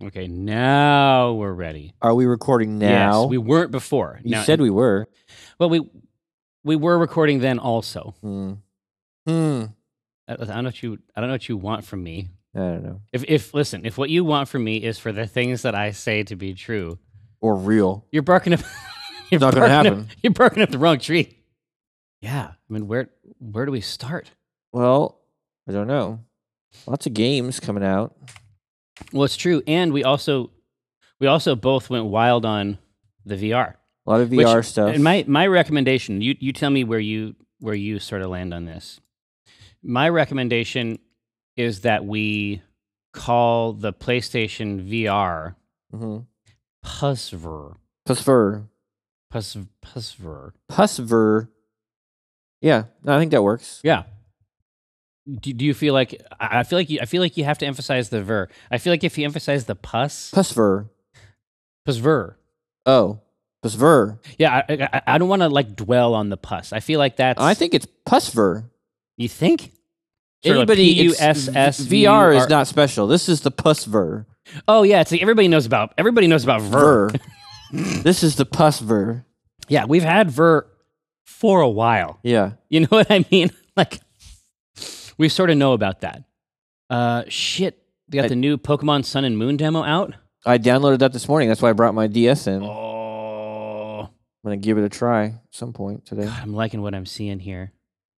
Okay, now we're ready. Are we recording now? Yes, we weren't before. You said we were. Well, we were recording then also. Hmm. I don't know what you want from me. I don't know. If what you want from me is for the things that I say to be true or real, you're barking up. It's not going to happen. You're barking up the wrong tree. Yeah, I mean, where do we start? Well, I don't know. Lots of games coming out. Well, it's true, and we also both went wild on the VR. A lot of VR stuff. And my recommendation, you tell me where you sort of land on this. My recommendation is that we call the PlayStation VR PUSVR. PUSVR. PUSVR. Yeah, no, I think that works. Yeah. Do you feel like I feel like you have to emphasize the ver. I feel like if you emphasize the PUSVR. Oh, PUSVR. Yeah, I don't want to like dwell on the pus. I feel like that's. I think it's PUSVR. You think? Anybody VR is not special. This is the PUSVR. Oh yeah, it's like everybody knows about ver. This is the PUSVR. Yeah, we've had ver for a while. Yeah, you know what I mean. Like, we sort of know about that. Shit, they got the new Pokemon Sun and Moon demo out. I downloaded that this morning. That's why I brought my DS in. Oh, I'm gonna give it a try at some point today. God, I'm liking what I'm seeing here.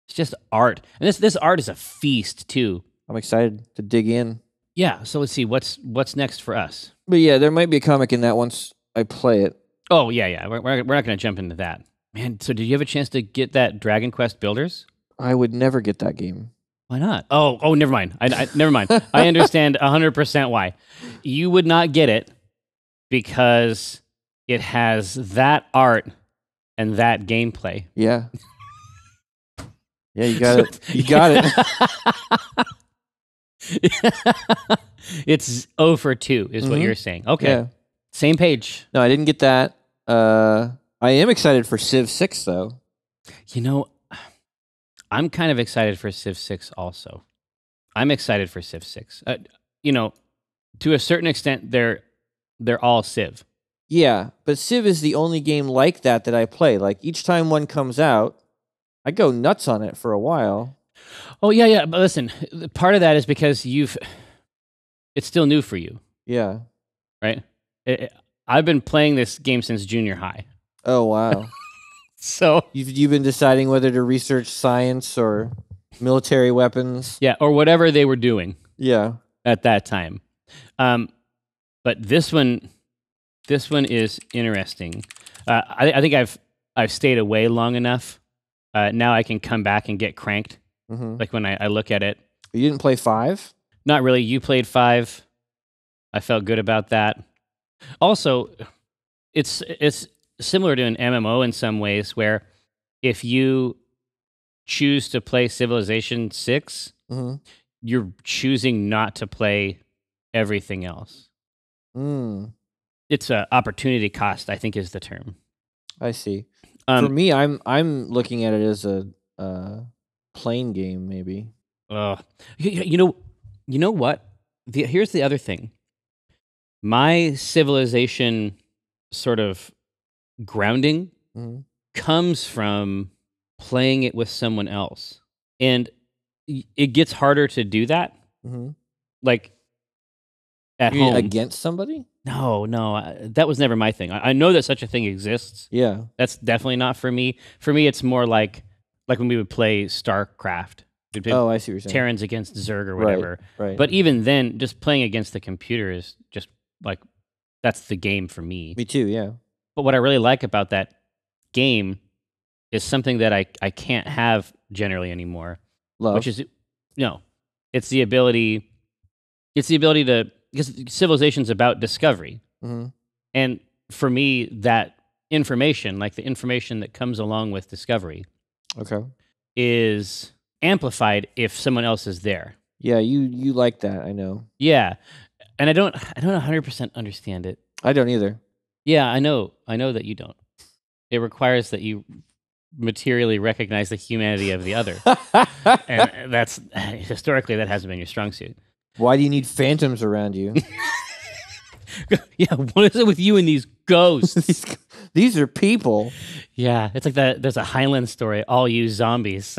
It's just art, and this art is a feast too. I'm excited to dig in. Yeah, so let's see what's next for us. But yeah, there might be a comic in that once I play it. Oh yeah. We're not gonna jump into that, man. So did you have a chance to get that Dragon Quest Builders? I would never get that game. Why not? Oh, never mind. I never mind. I understand 100% why. You would not get it because it has that art and that gameplay. Yeah. Yeah, you got it. You got it. It's 0 for 2 is what you're saying. Okay. Yeah. Same page. No, I didn't get that. I am excited for Civ 6, though. You know, I'm kind of excited for Civ 6 also. I'm excited for Civ 6. You know, to a certain extent, they're all Civ. Yeah, but Civ is the only game like that I play. Like, each time one comes out, I go nuts on it for a while. Oh, yeah. But listen, part of that is because it's still new for you. Yeah. Right? I've been playing this game since junior high. Oh, wow. So you've been deciding whether to research science or military weapons. Yeah, or whatever they were doing. Yeah. At that time. But this one is interesting. I think I've stayed away long enough. Now I can come back and get cranked. Like when I look at it. You didn't play 5? Not really. You played 5. I felt good about that. Also, it's similar to an MMO in some ways, where if you choose to play Civilization 6, you're choosing not to play everything else. It's an opportunity cost, I think is the term. I see. For me, I'm looking at it as a plain game, maybe. You know what? Here's the other thing. My Civilization sort of grounding comes from playing it with someone else, and it gets harder to do that. Like at home against somebody. No, that was never my thing. I know that such a thing exists. Yeah, that's definitely not for me. For me, it's more like when we would play StarCraft. Oh, I see what you're saying. Terrans against Zerg or whatever. Right. But even then, just playing against the computer is just like that's the game for me. Me too. Yeah. But what I really like about that game is something that I can't have generally anymore. Love. Which is it's the ability to, because Civilization's about discovery. And for me, that information, like the information that comes along with discovery, is amplified if someone else is there. Yeah, you like that, I know. Yeah. And I don't 100% understand it. I don't either. Yeah, I know that you don't. It requires that you materially recognize the humanity of the other. And that's historically that hasn't been your strong suit. Why do you need phantoms around you? Yeah, what is it with you and these ghosts? These are people. Yeah, it's like that. There's a Highlander story. All you zombies,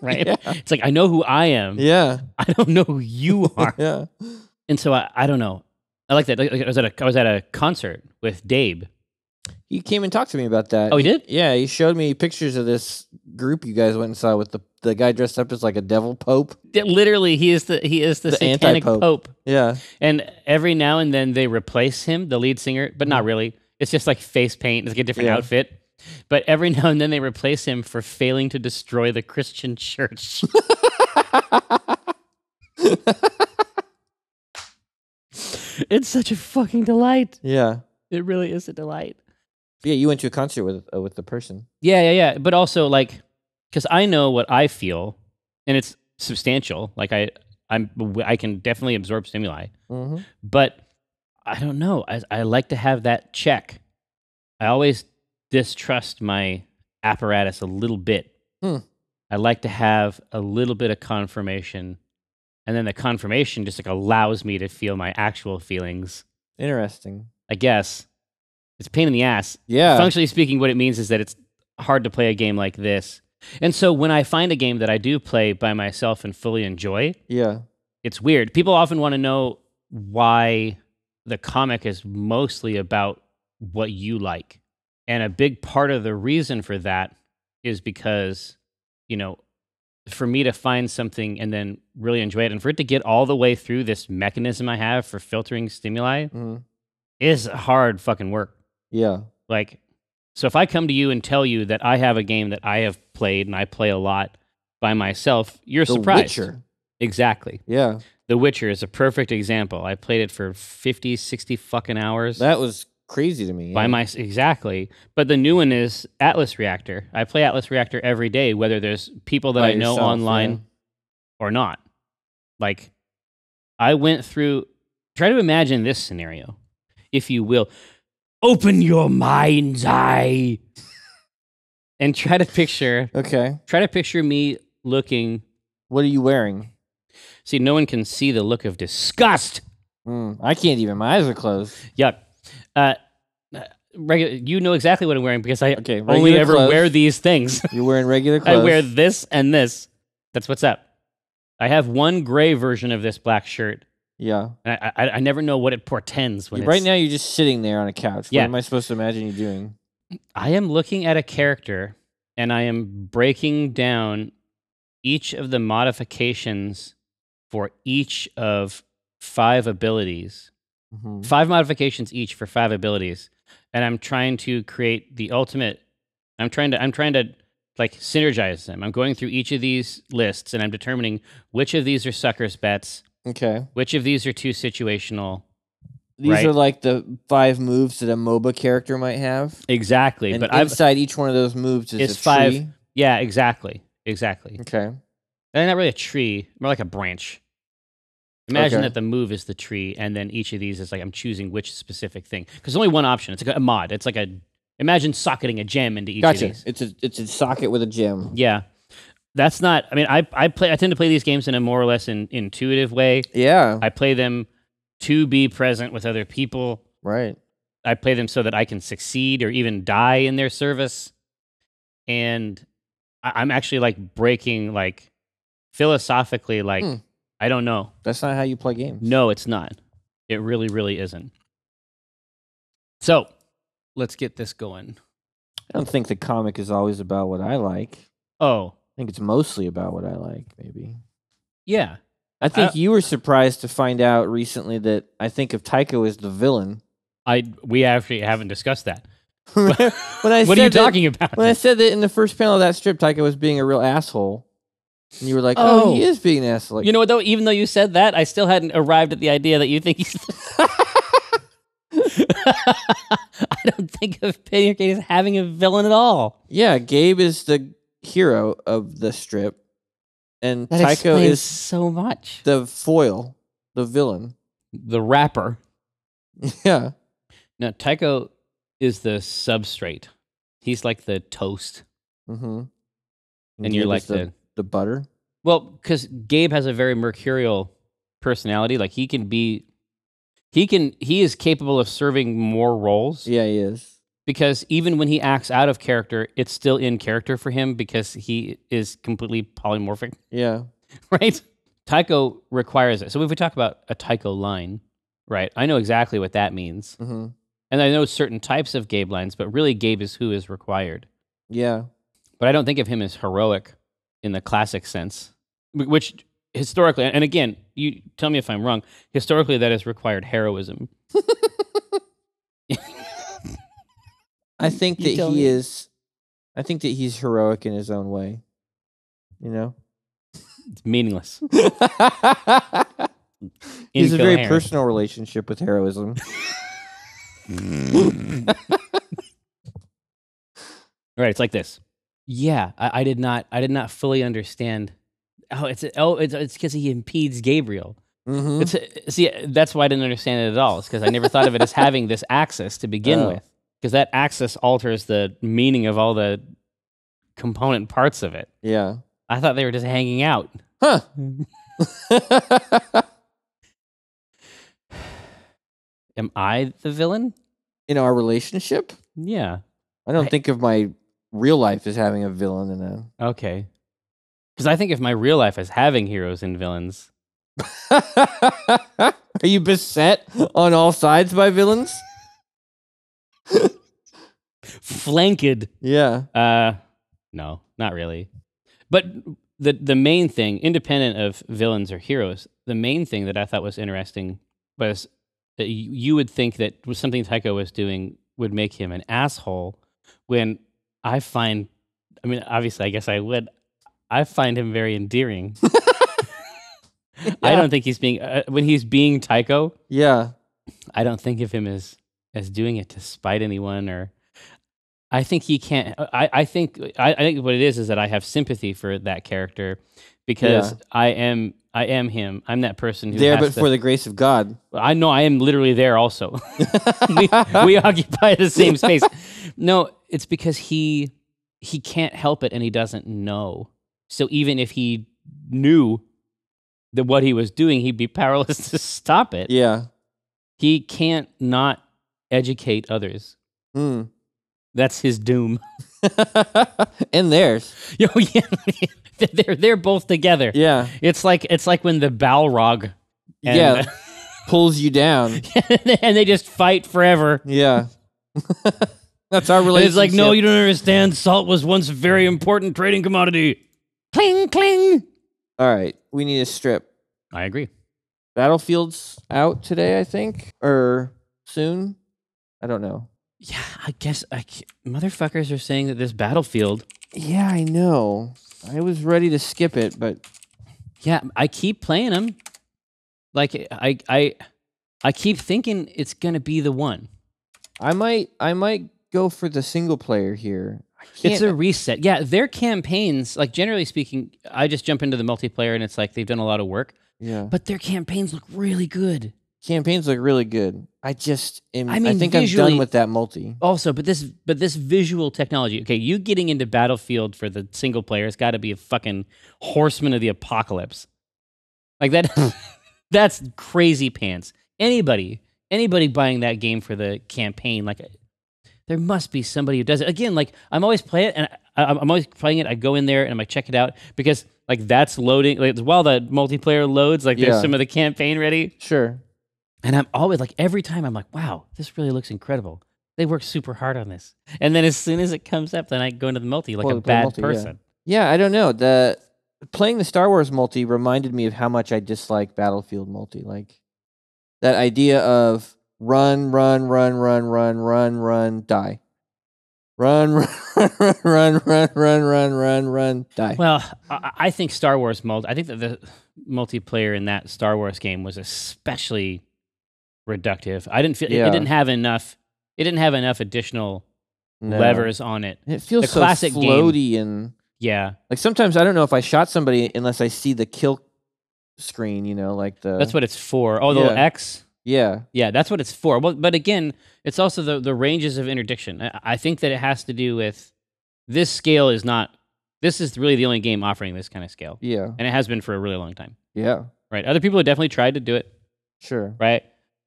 right? Yeah. It's like I know who I am. Yeah. I don't know who you are. Yeah. And so I don't know. I like that. Like, I was at a concert with Dave. He came and talked to me about that. Oh, he did? Yeah, he showed me pictures of this group you guys went and saw with the guy dressed up as like a devil pope. Literally, he is the satanic anti-pope. pope. Yeah. And every now and then they replace him, the lead singer, but not really. It's just like face paint. It's like a different Yeah. outfit. But every now and then they replace him for failing to destroy the Christian church. It's such a fucking delight. Yeah. It really is a delight. Yeah, you went to a concert with the person. Yeah. But also, like, because I know what I feel, and it's substantial. Like I can definitely absorb stimuli, Mm-hmm. but I don't know. I like to have that check. I always distrust my apparatus a little bit. I like to have a little bit of confirmation, and then the confirmation just like allows me to feel my actual feelings. Interesting. I guess it's a pain in the ass. Yeah. Functionally speaking, what it means is that it's hard to play a game like this. And so when I find a game that I do play by myself and fully enjoy, Yeah. it's weird. People often want to know why the comic is mostly about what you like. And a big part of the reason for that is because, you know, for me to find something and then really enjoy it, and for it to get all the way through this mechanism I have for filtering stimuli Mm-hmm. is hard fucking work. Yeah. Like, so if I come to you and tell you that I have a game that I have played and I play a lot by myself, you're The surprised. Witcher. Exactly. Yeah. The Witcher is a perfect example. I played it for 50, 60 fucking hours. That was crazy to me. By exactly. But the new one is Atlas Reactor. I play Atlas Reactor every day, whether there's people that By I know yourself, online yeah. or not. Like, I went through, try to imagine this scenario, if you will. Open your mind's eye and try to picture me looking. What are you wearing? See, no one can see the look of disgust. I can't even. My eyes are closed. Yuck. You know exactly what I'm wearing because I only regular ever clothes. wear these things. You're wearing regular I clothes. wear this and this. That's what's up. I have one gray version of this black shirt. Yeah. And I never know what it portends when Right now, you're just sitting there on a couch. Yeah. What am I supposed to imagine you doing? I am looking at a character and I am breaking down each of the modifications for each of 5 abilities. Mm-hmm. 5 modifications each for 5 abilities. And I'm trying to create the ultimate. I'm trying to like synergize them. I'm going through each of these lists and I'm determining which of these are sucker's bets, Okay. which of these are too situational. These Right. are like the 5 moves that a MOBA character might have. Exactly. And But inside each one of those moves is it's a 5. tree. Yeah, exactly. Okay. And not really a tree, more like a branch. Imagine Okay. that the move is the tree, and then each of these is like I'm choosing which specific thing. Because there's only one option. It's like a mod. It's like imagine socketing a gem into each of Gotcha. these. It's a socket with a gem. Yeah. That's not, I mean, I tend to play these games in a more or less intuitive way. Yeah. I play them to be present with other people. Right. I play them so that I can succeed or even die in their service. And I'm actually like breaking, like philosophically, like, I don't know. That's not how you play games. No, it's not. It really, really isn't. So let's get this going. I don't think the comic is always about what I like. Oh, I think it's mostly about what I like, maybe. yeah. I think you were surprised to find out recently that I think of Tycho as the villain. We actually haven't discussed that. When I What are you talking about? When I said that in the first panel of that strip, Tycho was being a real asshole. And you were like, oh, he is being an asshole. Like, You know what, though? Even though you said that, I still hadn't arrived at the idea that you think he's... I don't think of Penny Arcade as having a villain at all. yeah, Gabe is the hero of the strip. And That Tycho explains is so much. the foil, the villain. The rapper. Yeah. No, Tycho is the substrate. He's like the toast. Mm-hmm. And you're like the butter. Well, because Gabe has a very mercurial personality. Like he can He is capable of serving more roles Yeah, he is. because even when he acts out of character, it's still in character for him because he is completely polymorphic, Yeah. right? Tycho requires it. So if we talk about a Tycho line, right, I know exactly what that means. Mm-hmm. And I know certain types of Gabe lines, but really Gabe is who is required. Yeah. But I don't think of him as heroic in the classic sense, which historically, and again, you tell me if I'm wrong, historically that has required heroism. I think You that tell he me. is. I think that he's heroic in his own way. You know. It's meaningless. He's a very Incoherent. personal relationship with heroism. Right, it's like this. Yeah, I did not fully understand. It's because he impedes Gabriel. Mm-hmm. See, that's why I didn't understand it at all. It's because I never thought of it as having this axis to begin Oh. with. Because that axis alters the meaning of all the component parts of it. Yeah. I thought they were just hanging out. Huh. Am I the villain? In our relationship, Yeah. I don't think of my real life as having a villain in it. Okay. Because I think of my real life as having heroes and villains. Are you beset on all sides by villains? Flanked. Yeah. No, not really. But the main thing, independent of villains or heroes, the main thing that I thought was interesting was that you would think that something Tycho was doing would make him an asshole, when obviously, I guess I would. I find him very endearing. I don't think he's being when he's being Tycho. Yeah. I don't think of him as doing it to spite anyone, or I think he can't. I think what it is that I have sympathy for that character because Yeah. I am him. I'm that person who There, has but for the grace of God. I know I am literally there also. we occupy the same space. No, it's because he can't help it and he doesn't know. So even if he knew that what he was doing, he'd be powerless to stop it. Yeah. He can't not educate others. Mm. That's his doom. And theirs. Yo, yeah, they're both together. Yeah. It's like when the Balrog, Yeah. Pulls you down. and they just fight forever. Yeah. That's our And relationship. it's like, no, you don't understand. Salt was once a very important trading commodity. Cling, cling. All right. We need a strip. I agree. Battlefield's out today, I think, or soon. I don't know. Yeah, I guess motherfuckers are saying that this Battlefield. Yeah, I know. I was ready to skip it, but Yeah, I keep playing them. Like I keep thinking it's gonna be the one. I might go for the single player here. It's a reset. Yeah, their campaigns, like generally speaking, I just jump into the multiplayer and it's like they've done a lot of work. Yeah. But their campaigns look really good. Campaigns look really good. I think visually- I'm done with that multi. Also, but this visual technology. Okay, you getting into Battlefield for the single player has got to be a fucking Horseman of the Apocalypse. Like that. That's crazy pants. Anybody buying that game for the campaign, like, there must be somebody who does it. Again, like, I'm always playing it, and I'm always playing it. I go in there and I'm like, check it out, because like that's loading. Like while the multiplayer loads, like Yeah. there's some of the campaign ready. Sure. And I'm always like, every time I'm like, wow, this really looks incredible. They worked super hard on this. And then as soon as it comes up, then I go into the multi like Well, a play bad multi, yeah. person. Yeah, I don't know. Playing the Star Wars multi reminded me of how much I dislike Battlefield multi. Like that idea of run, die. Run, die. Well, I think Star Wars I think that the multiplayer in that Star Wars game was especially reductive. I didn't feel Yeah. it didn't have enough. It didn't have enough additional No. levers on it. It feels the so classic game- floaty and Yeah, like sometimes I don't know if I shot somebody unless I see the kill screen. You know, like the that's what it's for. Oh, the little Yeah. X. Yeah, Yeah, that's what it's for. Well, but again, it's also the ranges of interdiction. I think that it has to do with this scale is not. This is really the only game offering this kind of scale, yeah, and it has been for a really long time. yeah. Right? Other people have definitely tried to do it. Sure. Right?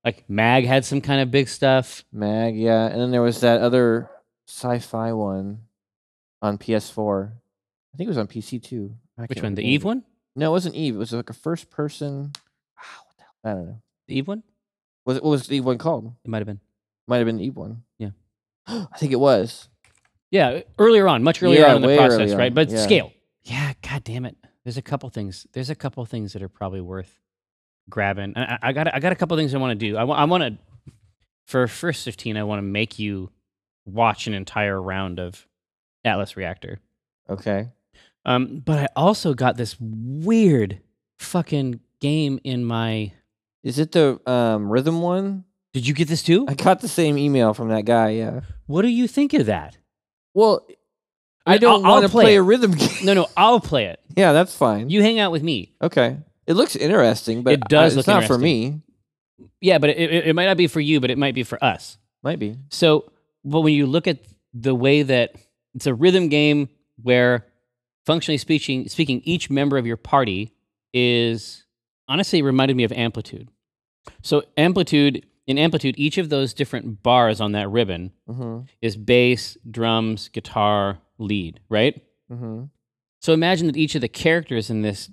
Like Mag had some kind of big stuff. Mag, yeah. And then there was that other sci-fi one on PS4. I think it was on PC too. Which one? The Eve one? No, it wasn't Eve. It was like a first person. What the hell? I don't know. The Eve one? What was the Eve one called? It might have been. Might have been the Eve one. Yeah. I think it was. Yeah, earlier on, much earlier on in the process, right? But yeah. scale. Yeah, god damn it. There's a couple things that are probably worth grabbing. I got a couple things I want to do. I want to, for first 15, I want to make you watch an entire round of Atlas Reactor. Okay. But I also got this weird fucking game in my... Is it the rhythm one? Did you get this too? I got the same email from that guy, yeah. What do you think of that? Well, I don't want to play a rhythm game. No, I'll play it. Yeah, that's fine. You hang out with me. Okay. It looks interesting, but it does it's not for me. Yeah, but it might not be for you, but it might be for us. Might be. So, but when you look at the way that it's a rhythm game where, functionally speaking, each member of your party is, honestly, reminded me of Amplitude. So in Amplitude, each of those different bars on that ribbon is bass, drums, guitar, lead, right? So imagine that each of the characters in this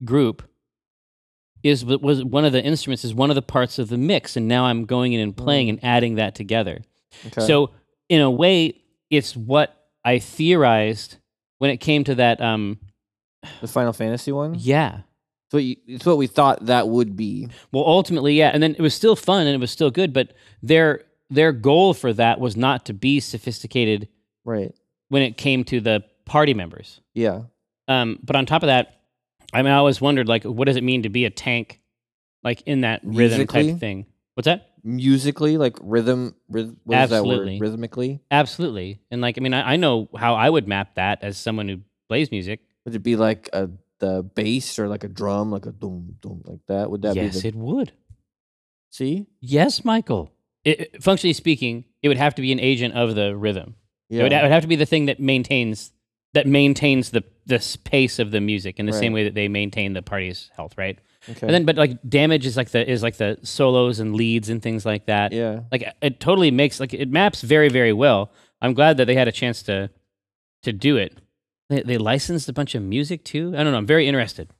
group was one of the instruments, is one of the parts of the mix, and now I'm going in and playing and adding that together. Okay. So in a way, it's what I theorized when it came to that. The Final Fantasy one? Yeah. So it's what we thought that would be. Well, ultimately, yeah. And then it was still fun and it was still good, but their goal for that was not to be sophisticated, right, when it came to the party members. Yeah. But on top of that, I mean, I always wondered, like, what does it mean to be a tank, like, in that rhythm type thing? What's that? Musically, like rhythm what is that word? Rhythmically? Absolutely. And, like, I mean, I know how I would map that as someone who plays music. Would it be like the bass or like a drum, like a dum dum like that? Would that be? Yes, it would. See? Yes, Michael. Functionally speaking, it would have to be an agent of the rhythm. Yeah. It would have to be the thing that maintains the pace of the music in the same way that they maintain the party's health, right? Okay. And then, but like damage is like the solos and leads and things like that. Yeah. Like it totally makes, like, it maps very, very well. I'm glad that they had a chance to do it. They licensed a bunch of music too. I don't know. I'm very interested.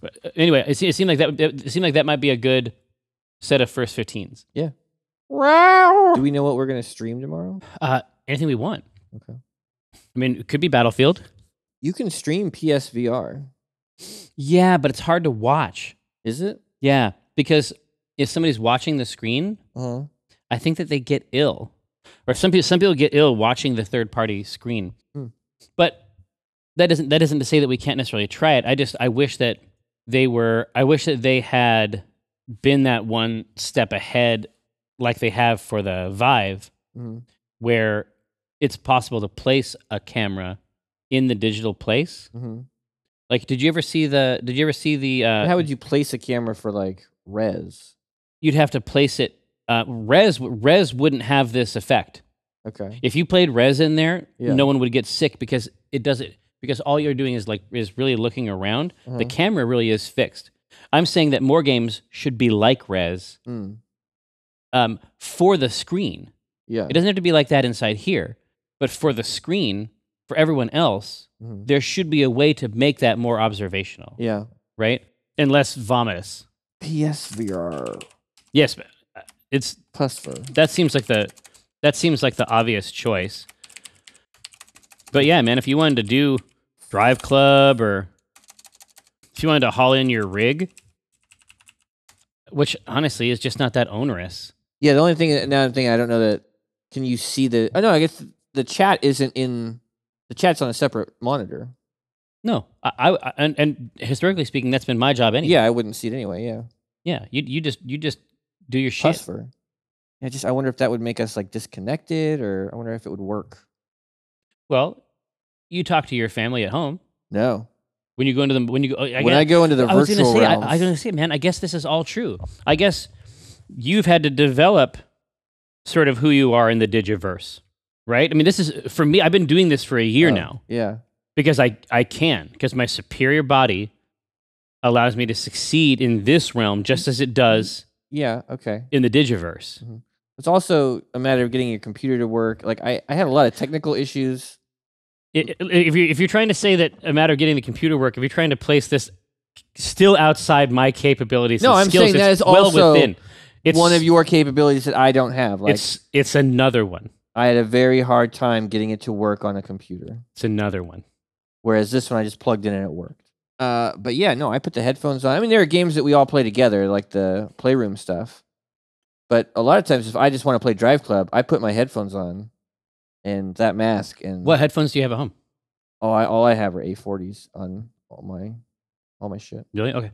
But anyway, it seemed like that might be a good set of first 15s. Yeah. Wow. Do we know what we're gonna stream tomorrow? Anything we want. Okay. I mean, it could be Battlefield. You can stream PSVR. Yeah, but it's hard to watch. Is it? Yeah, because if somebody's watching the screen, I think that they get ill, or some people get ill watching the third party screen. But that isn't to say that we can't necessarily try it. I wish that they had been that one step ahead, like they have for the Vive, where it's possible to place a camera in the digital place. Like, did you ever see the? How would you place a camera for like Res? You'd have to place it. Res wouldn't have this effect. Okay. If you played Res in there, no one would get sick because it doesn't. Because all you're doing is really looking around. The camera really is fixed. I'm saying that more games should be like Res, for the screen. Yeah. It doesn't have to be like that inside here, but for the screen, for everyone else, there should be a way to make that more observational. Yeah. Right? And less vomitous. PSVR. Yes, but it's PSVR. That seems like the obvious choice. But yeah, man, if you wanted to do Drive Club, or if you wanted to haul in your rig, which honestly is just not that onerous. Yeah, the only thing I don't know that, can you see the? Oh no, I guess the chat isn't in. The chat's on a separate monitor. No, and historically speaking, that's been my job anyway. Yeah, I wouldn't see it anyway. Yeah. Yeah, you just do your shit. PSVR. Yeah, I wonder if that would make us like disconnected, or I wonder if it would work. Well, you talk to your family at home. No. When you go into the I go into the virtual realms. I was going to say, man, I guess this is all true. I guess you've had to develop sort of who you are in the Digiverse, right? I mean, this is, for me, I've been doing this for a year now. Yeah. Because because my superior body allows me to succeed in this realm just as it does Yeah. Okay. in the Digiverse. It's also a matter of getting your computer to work. Like I had a lot of technical issues. If you're trying to say that a matter of getting the computer work, if you're trying to place this still outside my capabilities, No, and I'm skills, saying that it's is well also within. It's one of your capabilities that I don't have. Like it's another one. I had a very hard time getting it to work on a computer. It's another one. Whereas this one I just plugged in and it worked. But yeah, no, I put the headphones on. I mean, there are games that we all play together, like the Playroom stuff. But a lot of times, if I just want to play Drive Club, I put my headphones on and that mask. And What headphones do you have at home? all I have are A40s on all my shit. Really? Okay.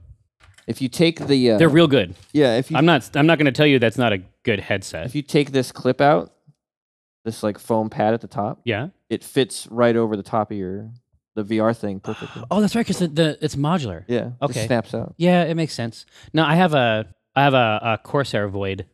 If you take the They're real good. yeah, if you I'm not going to tell you that's not a good headset. if you take this clip out, this like foam pad at the top, Yeah. it fits right over the top of the VR thing perfectly. Oh, that's right, because it's modular. Yeah, Okay. just snaps out. Yeah, it makes sense. No, I have a Corsair Void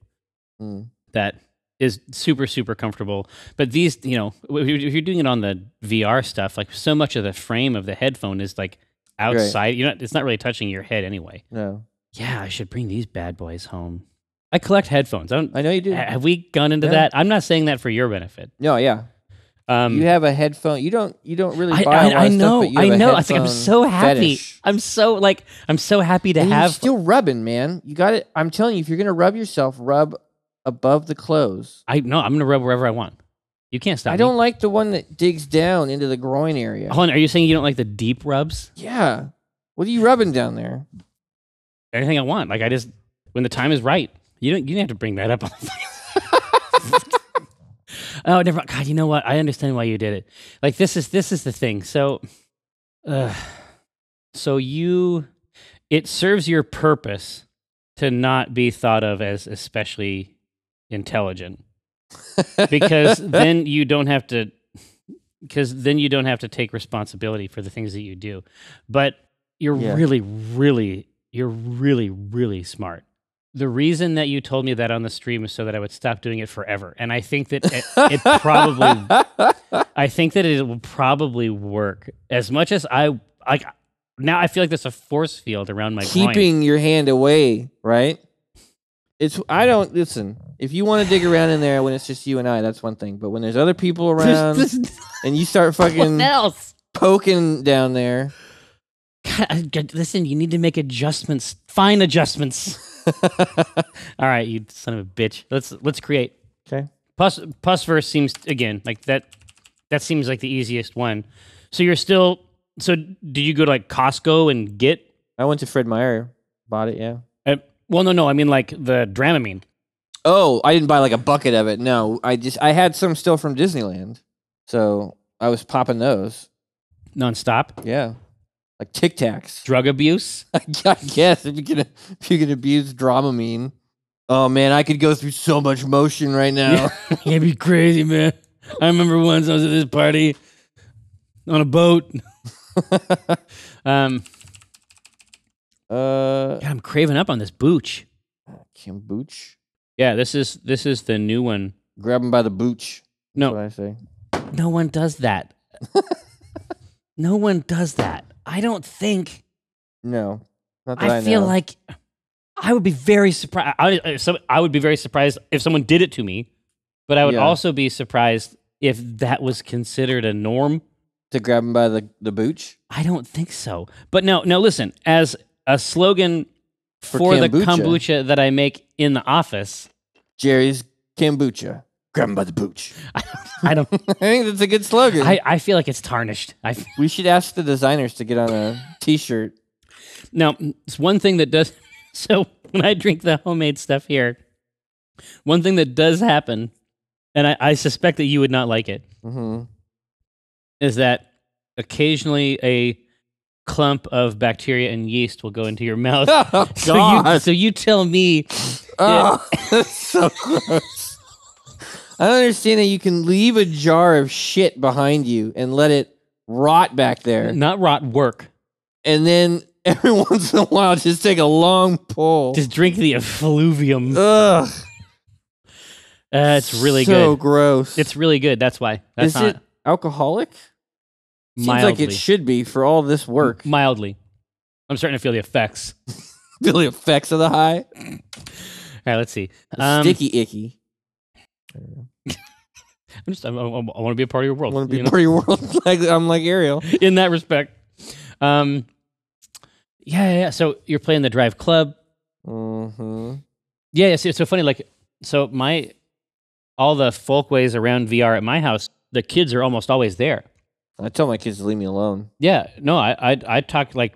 that is super, super comfortable. But these, you know, if you're doing it on the VR stuff, like so much of the frame of the headphone is like outside. It's not really touching your head anyway. No, Yeah, I should bring these bad boys home. I collect headphones. I know you do. Have we gone into that? I'm not saying that for your benefit. No, yeah. You have a headphone. You don't really buy a lot I of know, stuff, but you have I a know. I think I'm headphone so happy. fetish. I'm so happy to And you're have. still rubbing, man. You got it. I'm telling you, if you're gonna rub yourself, rub above the clothes. I'm gonna rub wherever I want. You can't stop. I don't like the one that digs down into the groin area. Hold on, are you saying you don't like the deep rubs? Yeah. What are you rubbing down there? Anything I want. Like I just when the time is right. You don't have to bring that up. Oh, never. God, you know what? I understand why you did it. Like this is the thing. So, it serves your purpose to not be thought of as especially intelligent, because then you don't have to. Because then you don't have to take responsibility for the things that you do, but you're really, really smart. The reason that you told me that on the stream is so that I would stop doing it forever. And I think that it will probably work as much as I now I feel like there's a force field around my keeping groin. your hand away, right? I don't listen. If you want to dig around in there when it's just you and I, that's one thing. But when there's other people around and you start fucking poking down there. God, listen, you need to make adjustments. Fine adjustments. All right, you son of a bitch. Let's create. Okay. Pusverse seems again like that. That seems like the easiest one. So you're still. So did you go to like Costco and get? I went to Fred Meyer, bought it. Yeah. Well, no. I mean like the Dramamine. Oh, I didn't buy like a bucket of it. No, I had some still from Disneyland, so I was popping those nonstop. Yeah. Like Tic Tacs. Drug abuse? I guess if you can abuse Dramamine. Oh man, I could go through so much motion right now. It'd be crazy, man. I remember once I was at this party on a boat. God, I'm craving up on this booch. Kombucha. Yeah, this is the new one. Grab him by the booch. No, That's what I say. No one does that. No one does that. I don't think. No, not that I feel know. like I would be very surprised. I would be very surprised if someone did it to me, but I would also be surprised if that was considered a norm. To grab him by the booch? I don't think so. But no, listen, as a slogan for the kombucha that I make in the office, Jerry's Kombucha. Grab him by the booch. I don't. I think that's a good slogan. I feel like it's tarnished. We should ask the designers to get on a T-shirt. Now, it's one thing that does. So when I drink the homemade stuff here, one thing that does happen, and I suspect that you would not like it, is that occasionally a clump of bacteria and yeast will go into your mouth. Oh, God. So you tell me. Oh, that's so gross. I don't understand that you can leave a jar of shit behind you and let it rot back there. Not rot, work. And then every once in a while, just take a long pull. Just drink the effluvium. Ugh. It's really good. So gross. It's really good. That's why. That's Is it alcoholic? Seems mildly. like it should be for all this work. Mildly. I'm starting to feel the effects. Feel the effects of the high? right, let's see. Sticky icky. I want to be a part of your world. I want to be part of your world. I'm like Ariel. In that respect. Yeah. So you're playing the Drive Club. Mm-hmm. Yeah, it's so funny. Like, so all the folkways around VR at my house, the kids are almost always there. I tell my kids to leave me alone. Yeah, no, I talk like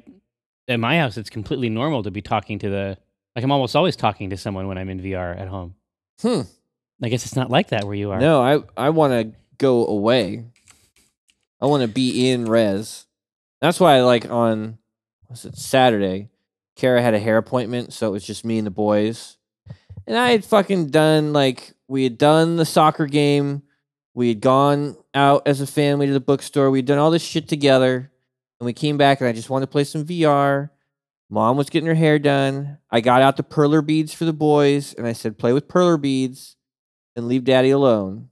at my house. It's completely normal to be talking to I'm almost always talking to someone when I'm in VR at home. I guess it's not like that where you are. No, I want to go away. I want to be in res. That's why on Saturday, Kara had a hair appointment, so it was just me and the boys. And I had fucking done we had done the soccer game. We had gone out as a family to the bookstore. We'd done all this shit together. And we came back and I just wanted to play some VR. Mom was getting her hair done. I got out the perler beads for the boys and I said, play with perler beads and leave daddy alone.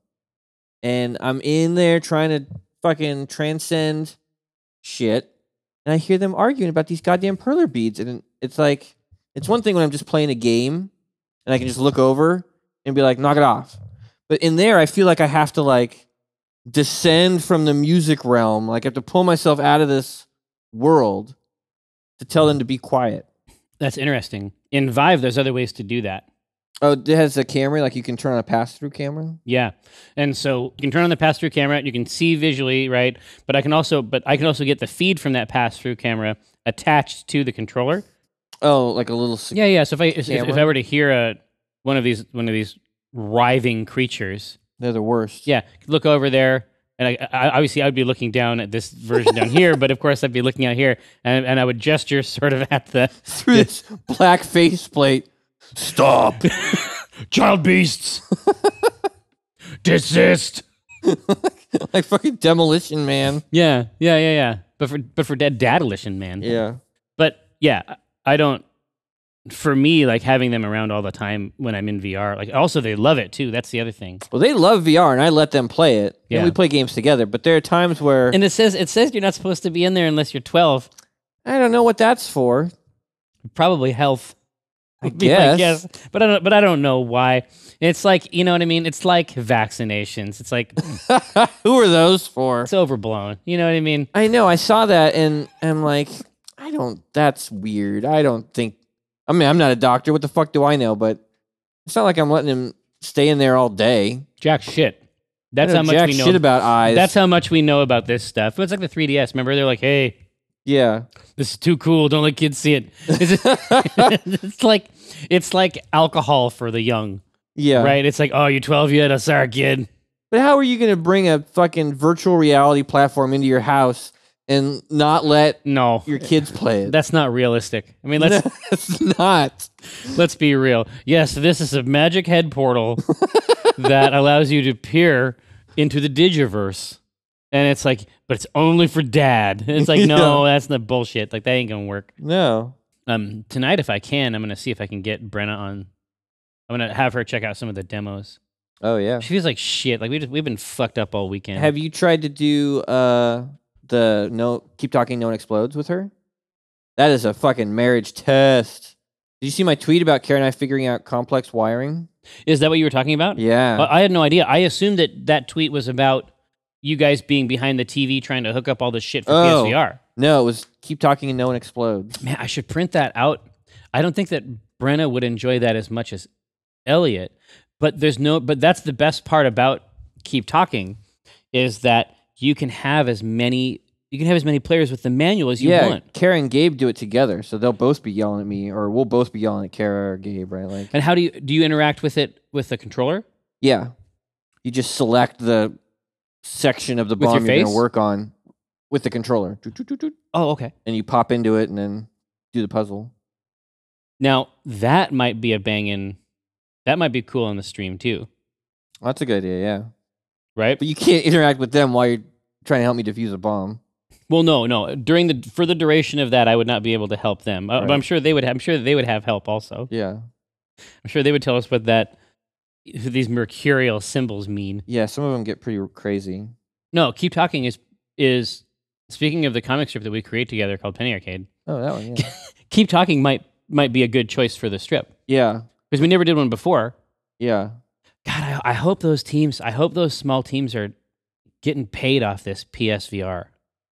And I'm in there trying to fucking transcend shit. And I hear them arguing about these goddamn perler beads. And it's like, it's one thing when I'm just playing a game and I can just look over and be like, knock it off. But in there, I feel like I have to descend from the music realm. I have to pull myself out of this world to tell them to be quiet. That's interesting. In Vive, there's other ways to do that. Oh, it has a camera, you can turn on a pass-through camera? Yeah. And so you can turn on the pass-through camera, you can see visually, right? But I can also get the feed from that pass-through camera attached to the controller. Oh, like a little Yeah. So if I were to hear one of these writhing creatures, they're the worst. Yeah, look over there, and I obviously I'd be looking down at this version down here, but of course I'd be looking out here, and I would gesture sort of at through this black faceplate. Stop, child beasts, desist. Like fucking Demolition Man. Yeah. But for Dadolition Man. Yeah. But yeah, I don't. For me, having them around all the time when I'm in VR, also they love it too. That's the other thing. Well, they love VR, and I let them play it. Yeah. And we play games together. But there are times where, and it says you're not supposed to be in there unless you're 12. I don't know what that's for. Probably health. I guess. But I don't know why. It's you know what I mean? It's like vaccinations. It's like who are those for? It's overblown. You know what I mean? I know. I saw that and I'm like, that's weird. I don't think, I'm not a doctor. What the fuck do I know? But it's not like I'm letting him stay in there all day. Jack shit. That's how much we know shit about eyes. That's how much we know about this stuff. It's like the 3DS. Remember, they're like, hey, yeah, this is too cool. Don't let kids see it. It's like alcohol for the young. Yeah. Right? It's like, oh, you're 12 yet? Oh, sorry, kid. But how are you going to bring a fucking virtual reality platform into your house and not let your kids play it? That's not realistic. I mean, it's not. Let's be real. Yes, this is a magic head portal that allows you to peer into the Digiverse. And it's like, but it's only for dad. And it's like, no, that's the bullshit. That ain't going to work. No. Tonight, if I can, I'm going to see if I can get Brenna on. I'm going to have her check out some of the demos. Oh, yeah. She feels like shit. We've been fucked up all weekend. Have you tried to do the Keep Talking, No One Explodes with her? That is a fucking marriage test. Did you see my tweet about Kara and I figuring out complex wiring? Is that what you were talking about? Yeah. I had no idea. I assumed that tweet was about you guys being behind the TV trying to hook up all this shit for PSVR. No, it was Keep Talking and No One Explodes. Man, I should print that out. I don't think that Brenna would enjoy that as much as Elliot, but that's the best part about Keep Talking is that you can have as many players with the manual as you want. Kara and Gabe do it together, so they'll both be yelling at me, or we'll both be yelling at Kara or Gabe, right? And how do you interact with it with the controller? Yeah, you just select the section of the bomb you're going to work on with the controller. Oh, okay. And you pop into it and then do the puzzle. Now, that might be that might be cool on the stream too. Well, that's a good idea, yeah. Right? But you can't interact with them while you're trying to help me defuse a bomb. Well, no. For the duration of that, I would not be able to help them. Right. But I'm sure they would have help also. Yeah. I'm sure they would tell us what these mercurial symbols mean. Yeah, some of them get pretty crazy. No, Keep Talking is speaking of the comic strip that we create together called Penny Arcade. Oh, that one, yeah. Keep Talking might be a good choice for the strip. Yeah. Because we never did one before. Yeah. God, I hope those teams, I hope those small teams are getting paid off this PSVR.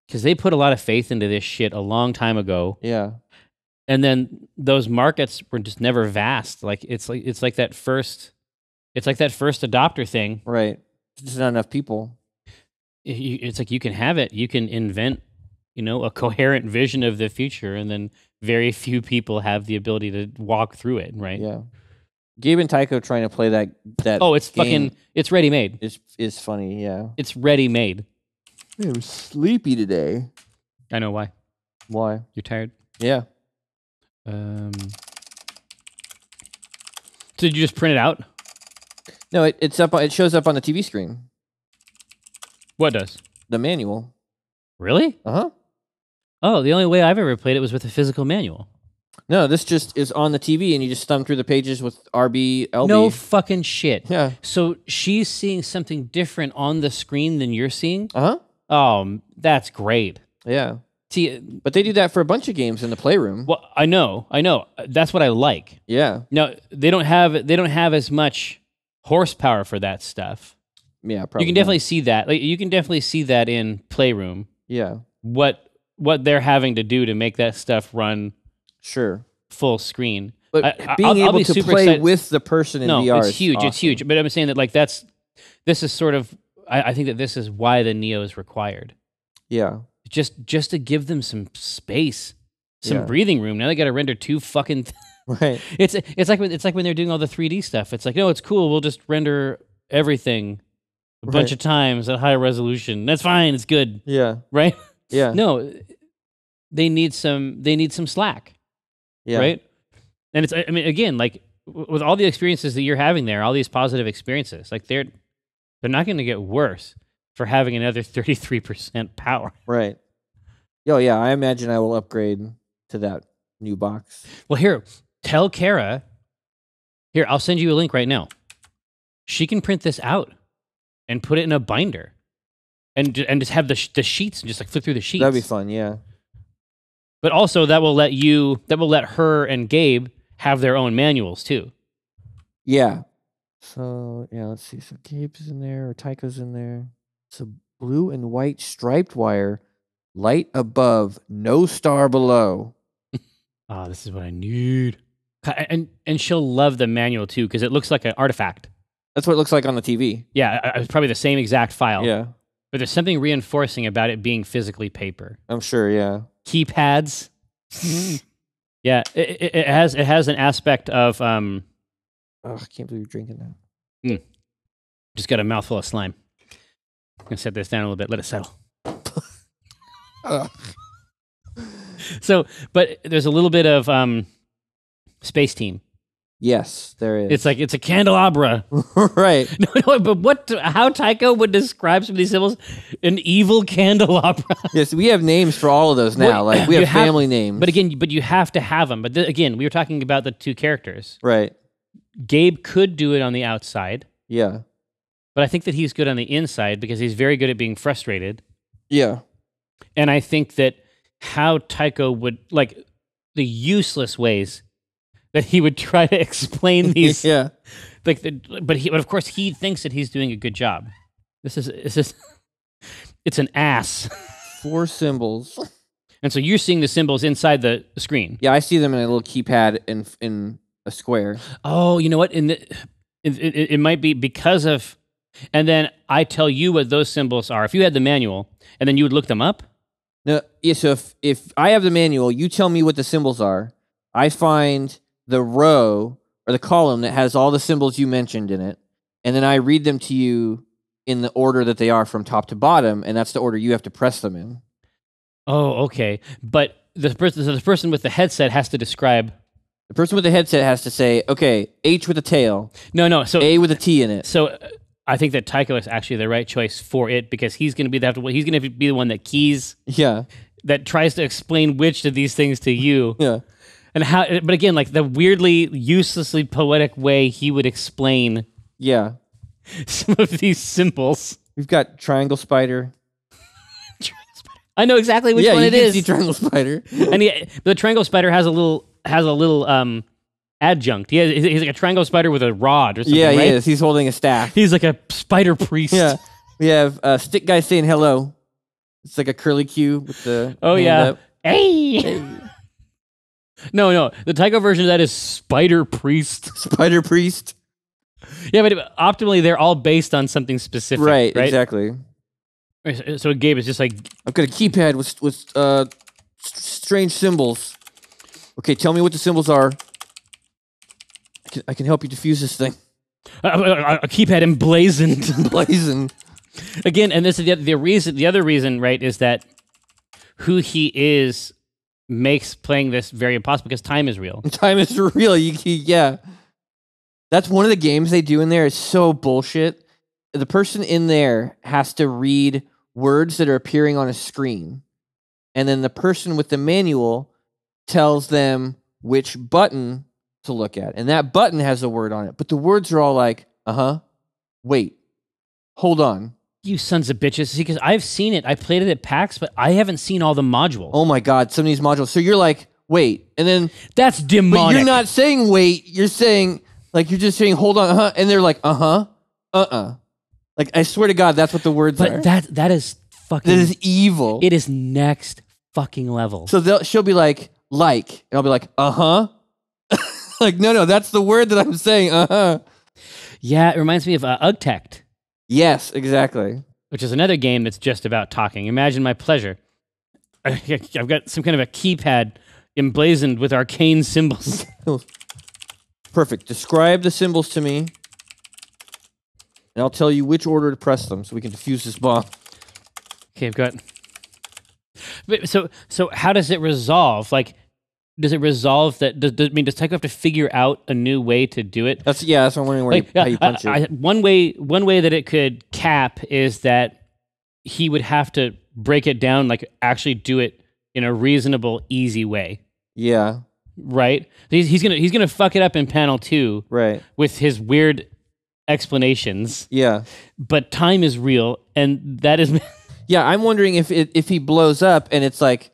Because they put a lot of faith into this shit a long time ago. Yeah. And then those markets were just never vast. It's like that first adopter thing. Right. There's not enough people. It's like you can have it. You can invent, a coherent vision of the future, and then very few people have the ability to walk through it, right? Yeah. Gabe and Tycho trying to play that Oh, it's fucking, it's ready-made. It's funny, yeah. It's ready-made. I'm sleepy today. I know why. Why? You're tired? Yeah. So did you just print it out? No, it's up. It shows up on the TV screen. What does? The manual. Really? Uh-huh. Oh, the only way I've ever played it was with a physical manual. No, this just is on the TV, and you just thumb through the pages with RB, LB. No fucking shit. Yeah. So she's seeing something different on the screen than you're seeing? Uh-huh. Oh, that's great. Yeah. See, but they do that for a bunch of games in the Playroom. Well, I know. That's what I like. Yeah. No, they don't have as much horsepower for that stuff. Yeah, probably. You can definitely see that. Like, you can definitely see that in Playroom. Yeah. What they're having to do to make that stuff run full screen. But being able to play excited with the person in VR it's huge. Awesome. It's huge. But I'm saying that this is sort of I think that this is why the Neo is required. Yeah. Just to give them some space, some breathing room. Now they got to render two fucking. Right. It's like when they're doing all the 3D stuff. It's like, no, it's cool. We'll just render everything a bunch of times at high resolution. That's fine. It's good. Yeah. Right. Yeah. No, they need some slack. Yeah. Right. And it's, I mean, again, like with all the experiences that you're having there, all these positive experiences, like they're not going to get worse for having another 33% power. Right. Oh, yeah. I imagine I will upgrade to that new box. Well, here, tell Kara. Here, I'll send you a link right now. She can print this out and put it in a binder, and just have the sheets and just like flip through the sheets. That'd be fun. Yeah. But also that will let her and Gabe have their own manuals too. Yeah. So yeah, let's see. So Gabe's in there, or Tycho's in there. It's a blue and white striped wire, light above, no star below. Oh, this is what I need. And she'll love the manual too, because it looks like an artifact. That's what it looks like on the TV. Yeah, it's probably the same exact file. Yeah. But there's something reinforcing about it being physically paper. I'm sure, yeah. Keypads. Yeah, it has an aspect of Oh, I can't believe you're drinking that. Just got a mouthful of slime. I'm gonna set this down a little bit, let it settle. So, but there's a little bit of Space Team. Yes, there is. It's a candelabra. Right. No, but how Tycho would describe some of these symbols? An evil candelabra. Yes, we have names for all of those now. Like we have family names. But again, you have to have them. But again, we were talking about the two characters. Right. Gabe could do it on the outside. Yeah. But I think that he's good on the inside because he's very good at being frustrated. Yeah. And I think that how Tycho would, like, the useless ways that he would try to explain these. Yeah. But of course he thinks that he's doing a good job. It's an ass. 4 symbols. And so you're seeing the symbols inside the screen. Yeah, I see them in a little keypad in a square. Oh, you know what? It might be because of, and then I tell you what those symbols are. If you had the manual, and then you would look them up. No, yeah. So if I have the manual, you tell me what the symbols are. I find the row or the column that has all the symbols you mentioned in it, and then I read them to you in the order that they are from top to bottom, and that's the order you have to press them in. Oh, okay. But the person with the headset has to describe. The person with the headset has to say, okay, H with a tail. No. So A with a T in it. So I think that Tycho is actually the right choice for it because he's going to be the one that keys. Yeah. That tries to explain which of these things to you. Yeah. And how, but again, like the weirdly, uselessly poetic way he would explain. Yeah. Some of these symbols. We've got Triangle Spider. I know exactly which one it is. Yeah, you can see Triangle Spider. And the Triangle Spider has a little adjunct. He's like a triangle spider with a rod or something. Yeah, he right? is. He's holding a staff. He's like a spider priest. Yeah. We have Stick Guy saying hello. It's like a curly Q with the hand up. Hey. No. The Taiko version of that is Spider Priest. Spider Priest. Yeah, but optimally, they're all based on something specific. Right, exactly. So Gabe is just like... I've got a keypad with strange symbols. Okay, tell me what the symbols are. I can help you defuse this thing. A keypad emblazoned. Blazing. Again, and this is the reason. The other reason, right, is that who he is makes playing this very impossible because time is real. Time is real. Yeah. That's one of the games they do in there is so bullshit. The person in there has to read words that are appearing on a screen. And then the person with the manual tells them which button to look at. And that button has a word on it. But the words are all like, wait, hold on. You sons of bitches. See, because I've seen it. I played it at PAX, but I haven't seen all the modules. Oh my God, some of these modules. So you're like, wait. And then... That's demonic. But you're not saying wait. You're saying, like, you're just saying, hold on, And they're like, Like, I swear to God, that's what the words are. But that is fucking... That is evil. It is next fucking level. So she'll be like, and I'll be like, Like, no, that's the word that I'm saying, Yeah, it reminds me of Ugtect. Yes, exactly. Which is another game that's just about talking. Imagine my pleasure. I've got some kind of a keypad emblazoned with arcane symbols. Perfect. Describe the symbols to me, and I'll tell you which order to press them so we can defuse this bomb. Okay, I've got... So how does it resolve? Like, does it resolve that? Does Taiko have to figure out a new way to do it? That's what I'm wondering how you punch it. One way that it could cap is that he would have to break it down, like actually do it in a reasonable, easy way. Yeah. Right? He's gonna fuck it up in panel 2. Right. With his weird explanations. Yeah. But time is real, and that is... Yeah, I'm wondering if he blows up and it's like,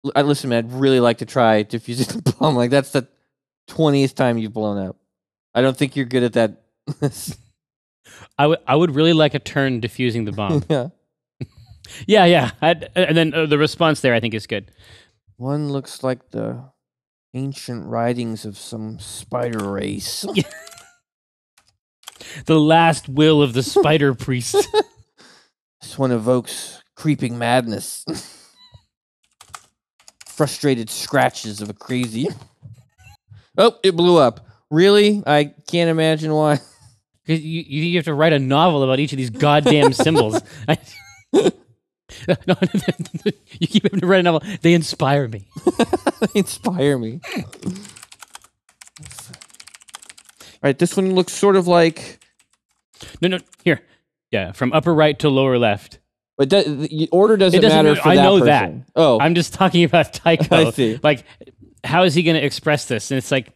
listen, man, I'd really like to try defusing the bomb. Like, that's the 20th time you've blown up. I don't think you're good at that. I would really like a turn defusing the bomb. Yeah. Yeah. And then the response there, I think, is good. One looks like the ancient writings of some spider race. The last will of the spider priest. This one evokes creeping madness. Frustrated scratches of a crazy... Oh, it blew up. Really? I can't imagine why. You have to write a novel about each of these goddamn symbols. No, you keep having to write a novel. They inspire me. They inspire me. All right, this one looks sort of like... No, here. Yeah, from upper right to lower left. But the order doesn't matter for that person. I know that. Oh. I'm just talking about Taiko. I see. Like, how is he going to express this? And it's like,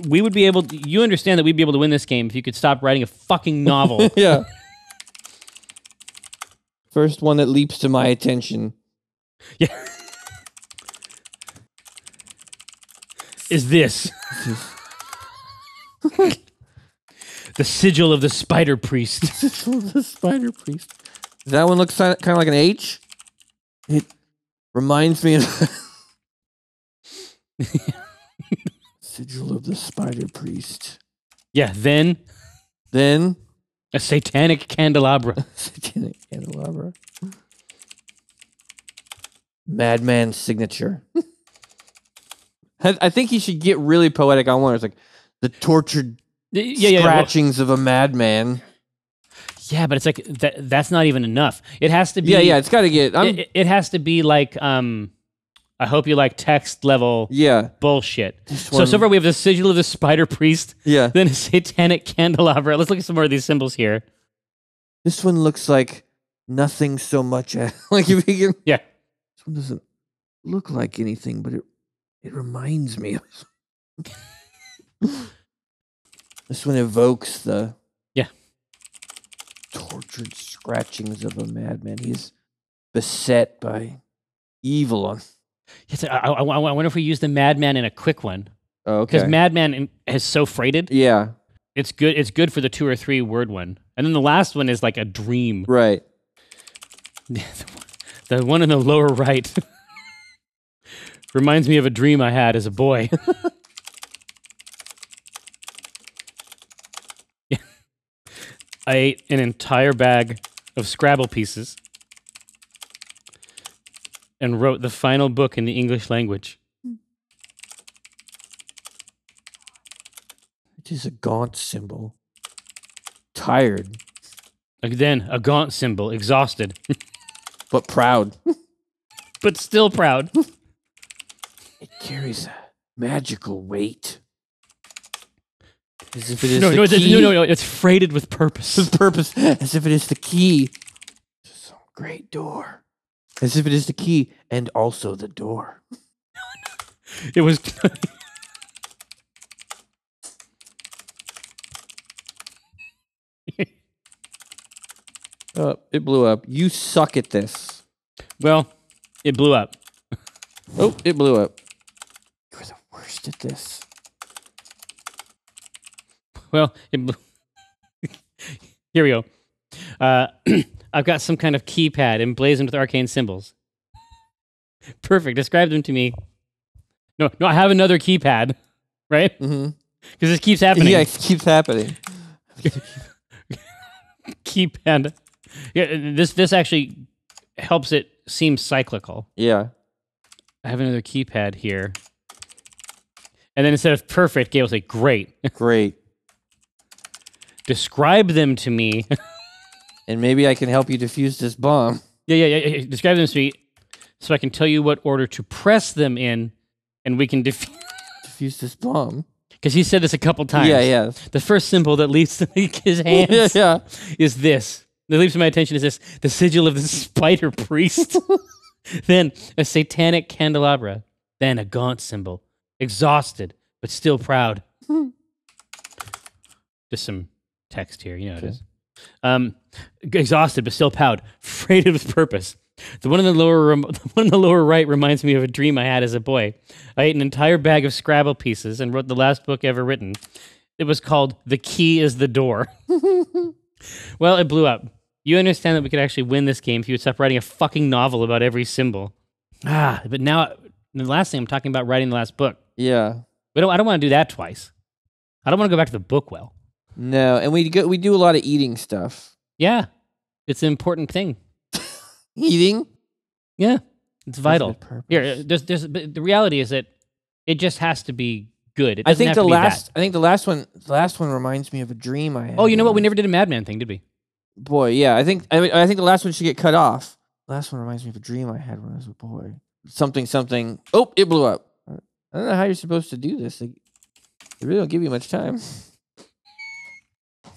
we would be able to... You understand that we'd be able to win this game if you could stop writing a fucking novel. Yeah. First one that leaps to my attention. Yeah. Is this. The sigil of the spider priest. Sigil of the spider priest. That one looks kind of like an H. It reminds me of sigil of the spider priest. Yeah, then a satanic candelabra. Satanic candelabra. Madman's signature. I think he should get really poetic on one. It's like the tortured scratchings of a madman. Yeah, but it's like that's not even enough. It has to be. Yeah. It's got to get. It has to be like. I hope you like text level. Yeah. Bullshit. So far we have the sigil of the spider priest. Yeah. Then a satanic candelabra. Let's look at some more of these symbols here. This one looks like nothing so much as like if you can. Yeah. This one doesn't look like anything, but it reminds me of. This one evokes the tortured scratchings of a madman. He's beset by evil. Yes, I wonder if we use the madman in a quick one. Oh, okay. Because Madman is so freighted. Yeah. It's good. It's good for the 2 or 3 word one, and then the last one is like a dream. Right. The one in the lower right reminds me of a dream I had as a boy. I ate an entire bag of Scrabble pieces and wrote the final book in the English language. It is a gaunt symbol. Tired. Then a gaunt symbol, exhausted. But proud. But still proud. It carries a magical weight. As if it is No, the key. no, it's freighted with purpose. With purpose. As if it is the key to some great door. As if it is the key and also the door. It was... It blew up. You suck at this. Well, it blew up. Oh, it blew up. You're the worst at this. Well, here we go. I've got some kind of keypad emblazoned with arcane symbols. Perfect. Describe them to me. No, I have another keypad, right? Mm-hmm. Because this keeps happening. Yeah, it keeps happening. Keypad. Yeah, this actually helps it seem cyclical. Yeah. I have another keypad here. And then instead of perfect, Gabe will say, great. Great. Describe them to me. And maybe I can help you defuse this bomb. Yeah. Describe them to me so I can tell you what order to press them in, and we can defuse this bomb. Because he said this a couple times. Yeah. The first symbol that leads to his hands is this. That leads to my attention is this: the sigil of the spider priest. Then a satanic candelabra. Then a gaunt symbol. Exhausted, but still proud. Just some text here. You know it is. Exhausted, but still proud. Freighted with purpose. The one in the lower right reminds me of a dream I had as a boy. I ate an entire bag of Scrabble pieces and wrote the last book ever written. It was called The Key is the Door. Well, it blew up. You understand that we could actually win this game if you would stop writing a fucking novel about every symbol. But now, the last thing I'm talking about writing the last book. Yeah. But I don't want to do that twice. I don't want to go back to the book well. No, and we do a lot of eating stuff. Yeah. It's an important thing. Eating? Yeah. It's vital. Here, but the reality is that it just has to be good. It doesn't have to be bad. I think the last one reminds me of a dream I had. Oh, you know what? We never did a Madman thing, did we? Boy, yeah. I think the last one should get cut off. The last one reminds me of a dream I had when I was a boy. Something. Oh, it blew up. I don't know how you're supposed to do this. They really don't give you much time.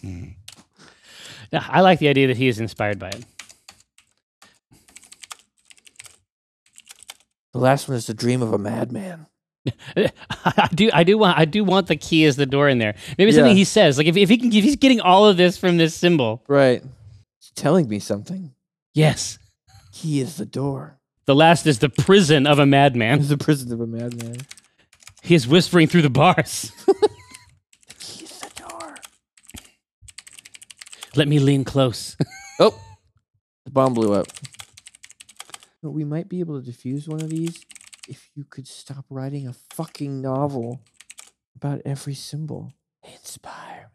Now, I like the idea that he is inspired by it. The last one is the dream of a madman. I do want the key as the door in there. Maybe something he says, like if he's getting all of this from this symbol, right? It's telling me something. Yes, key is the door. The last is the prison of a madman. It's the prison of a madman. He is whispering through the bars. The key is the door. Let me lean close. Oh, the bomb blew up. But we might be able to defuse one of these if you could stop writing a fucking novel about every symbol. They inspire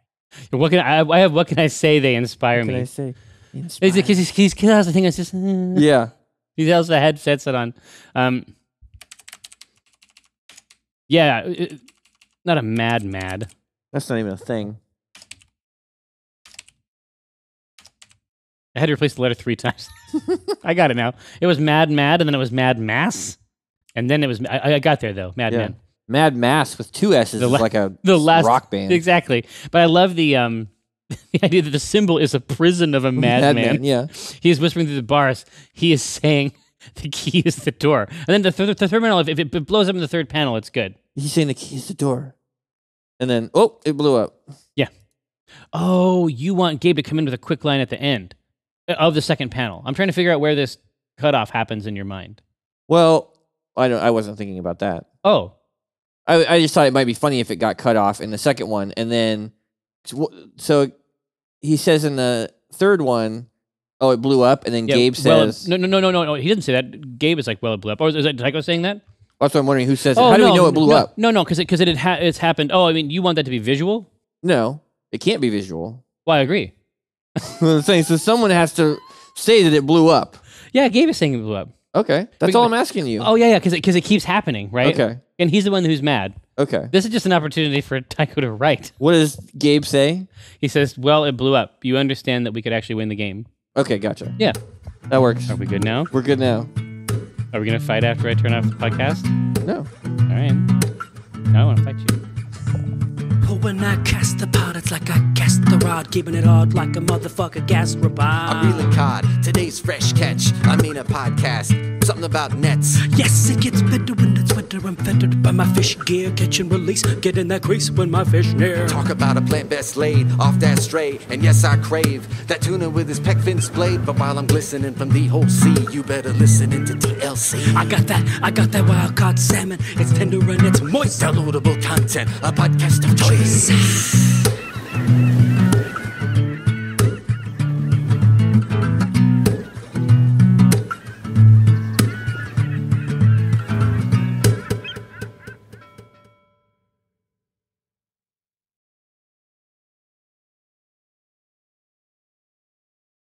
me. What can I say? They inspire me. What can I say? They inspire me. Because he's the thing. It's just yeah. He has the headsets on. Yeah, not a mad. That's not even a thing. I had to replace the letter 3 times. I got it now. It was mad, and then it was mad mass, and then it was. I got there though. Man. Mad Mass with 2 S's is like the last rock band. Exactly. But I love the idea that the symbol is a prison of a madman. Yeah. He is whispering through the bars. He is saying the key is the door. And then the third panel, if it blows up in the third panel, it's good. He's saying the key is the door. And then, oh, it blew up. Yeah. Oh, you want Gabe to come in with a quick line at the end of the second panel. I'm trying to figure out where this cutoff happens in your mind. Well, I wasn't thinking about that. Oh. I just thought it might be funny if it got cut off in the second one, and then so he says in the third one, oh, it blew up, and then Gabe says, no, he didn't say that. Gabe is like, well, it blew up. Or is that Tycho saying that? That's what I'm wondering. Who says it? How do we know it blew up? No, because it's happened. Oh, I mean, you want that to be visual? No, it can't be visual. Well, I agree. I'm saying, so someone has to say that it blew up. Yeah, Gabe is saying it blew up. Okay, that's all I'm asking you. Oh yeah, because it keeps happening, right? Okay, and he's the one who's mad. Okay, this is just an opportunity for Tycho to write. What does Gabe say? He says, "Well, it blew up. You understand that we could actually win the game." Okay, gotcha. Yeah, that works. Are we good now? We're good now. Are we gonna fight after I turn off the podcast? No. All right. No, I want to fight you. When I cast the pot, it's like I cast the rod, keeping it hard like a motherfucker gas robot. I'm reeling cod, today's fresh catch. I mean a podcast, something about nets. Yes, it gets better when it's winter. I'm fettered by my fish gear, catch and release, get in that crease when my fish near. Talk about a plant best laid off that stray, and yes, I crave that tuna with his peck fin splayed. But while I'm glistening from the whole sea, you better listen into TLC. I got that wild caught salmon. It's tender and it's moist. Downloadable content, a podcast of choice.